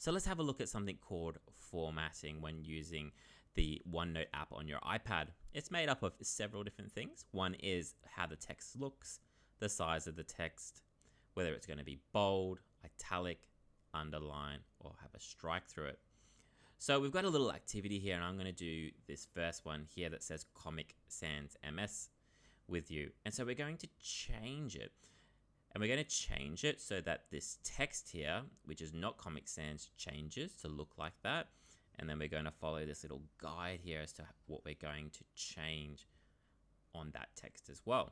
So let's have a look at something called formatting when using the OneNote app on your iPad. It's made up of several different things. One is how the text looks, the size of the text, whether it's going to be bold, italic, underline, or have a strike through it. So we've got a little activity here, and I'm going to do this first one here that says Comic Sans MS with you. And so we're going to change it. And we're going to change it so that this text here, which is not Comic Sans, changes to look like that. And then we're going to follow this little guide here as to what we're going to change on that text as well.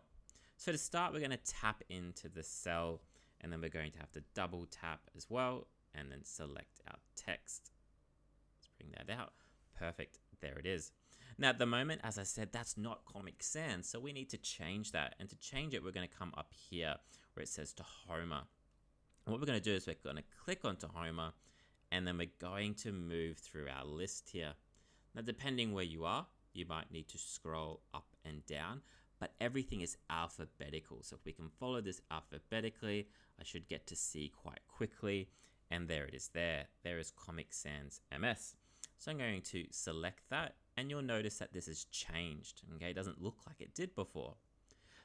So to start, we're going to tap into the cell, and then we're going to have to double tap as well, and then select our text. Let's bring that out. Perfect. There it is. Now, at the moment, as I said, that's not Comic Sans, so we need to change that. And to change it, we're going to come up here where it says to Homer. And what we're going to do is we're going to click onto Homer, and then we're going to move through our list here. Now, depending where you are, you might need to scroll up and down, but everything is alphabetical. So if we can follow this alphabetically, I should get to C quite quickly. And there it is there. There is Comic Sans MS. So I'm going to select that, and you'll notice that this has changed. Okay, it doesn't look like it did before.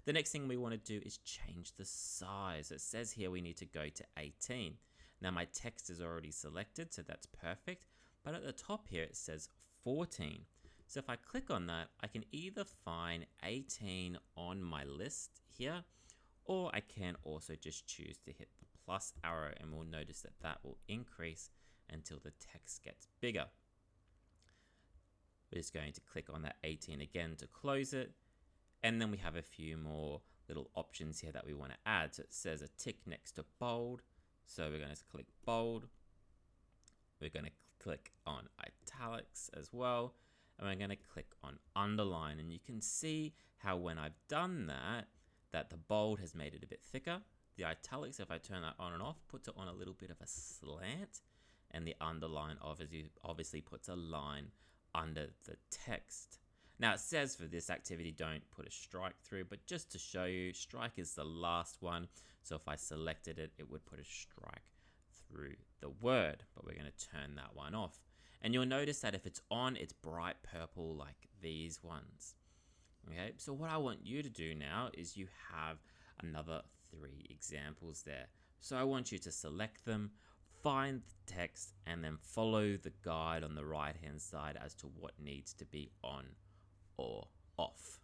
The next thing we want to do is change the size. It says here we need to go to 18. Now my text is already selected, so that's perfect. But at the top here, it says 14. So if I click on that, I can either find 18 on my list here, or I can also just choose to hit the plus arrow, and we'll notice that that will increase until the text gets bigger. We're just going to click on that 18 again to close it. And then we have a few more little options here that we want to add. So it says a tick next to bold. So we're going to click bold. We're going to click on italics as well. And we're going to click on underline. And you can see how when I've done that, that the bold has made it a bit thicker. The italics, if I turn that on and off, puts it on a little bit of a slant. And the underline obviously puts a line under the text. Now it says for this activity, don't put a strike through, but just to show you, strike is the last one. So if I selected it, it would put a strike through the word, but we're going to turn that one off. And you'll notice that if it's on, it's bright purple like these ones. Okay, so what I want you to do now is you have another 3 examples there. So I want you to select them, find the text, and then follow the guide on the right hand side as to what needs to be on or off.